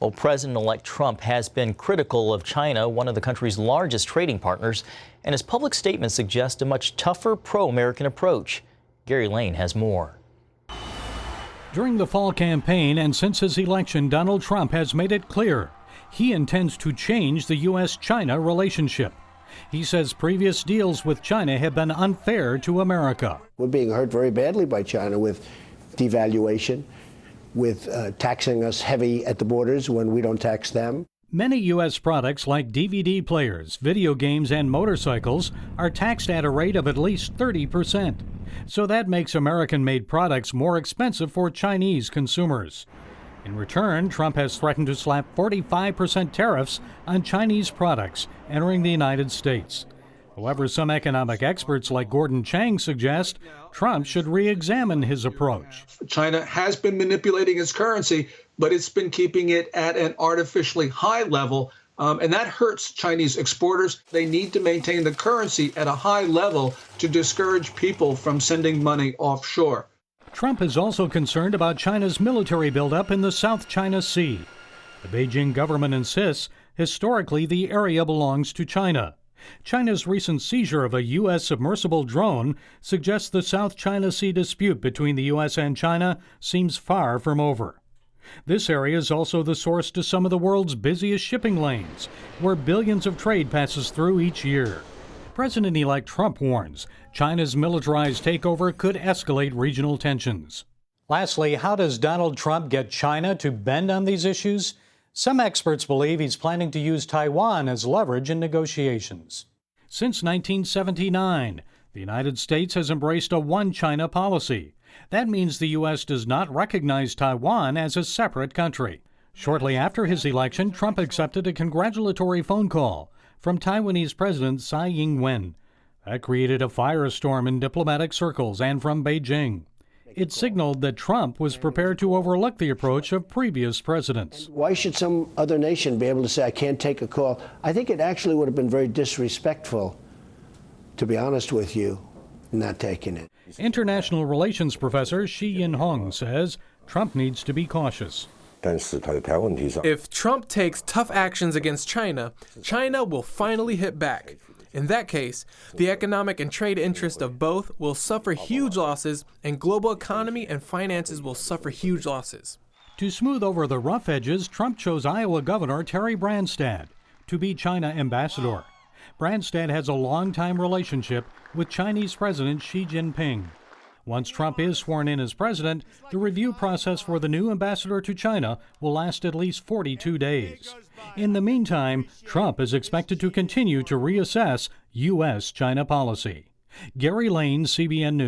Well, President-elect Trump has been critical of China, one of the country's largest trading partners, and his public statement suggests a much tougher pro-American approach. Gary Lane has more. During the fall campaign and since his election, Donald Trump has made it clear he intends to change the U.S.-China relationship. He says previous deals with China have been unfair to America. We're being hurt very badly by China with devaluation, with taxing us heavy at the borders when we don't tax them. Many U.S. products like DVD players, video games, and motorcycles are taxed at a rate of at least 30%. So that makes American-made products more expensive for Chinese consumers. In return, Trump has threatened to slap 45% tariffs on Chinese products entering the United States. However, some economic experts like Gordon Chang suggest Trump should re-examine his approach. China has been manipulating its currency, but it's been keeping it at an artificially high level, and that hurts Chinese exporters. They need to maintain the currency at a high level to discourage people from sending money offshore. Trump is also concerned about China's military buildup in the South China Sea. The Beijing government insists historically the area belongs to China. China's recent seizure of a U.S. submersible drone suggests the South China Sea dispute between the U.S. and China seems far from over. This area is also the source to some of the world's busiest shipping lanes, where billions of trade passes through each year. President-elect Trump warns China's militarized takeover could escalate regional tensions. Lastly, how does Donald Trump get China to bend on these issues? Some experts believe he's planning to use Taiwan as leverage in negotiations. Since 1979, the United States has embraced a one-China policy. That means the U.S. does not recognize Taiwan as a separate country. Shortly after his election, Trump accepted a congratulatory phone call from Taiwanese President Tsai Ing-wen. That created a firestorm in diplomatic circles and from Beijing. It signaled that Trump was prepared to overlook the approach of previous presidents. Why should some other nation be able to say, I can't take a call? I think it actually would have been very disrespectful, to be honest with you, not taking it. International relations professor Shi Yin-hong says Trump needs to be cautious. If Trump takes tough actions against China, China will finally hit back. In that case, the economic and trade interest of both will suffer huge losses, and global economy and finances will suffer huge losses. To smooth over the rough edges, Trump chose Iowa Governor Terry Branstad to be China ambassador. Branstad has a long-time relationship with Chinese President Xi Jinping. Once Trump is sworn in as president, the review process for the new ambassador to China will last at least 42 days. In the meantime, Trump is expected to continue to reassess U.S.-China policy. Gary Lane, CBN News.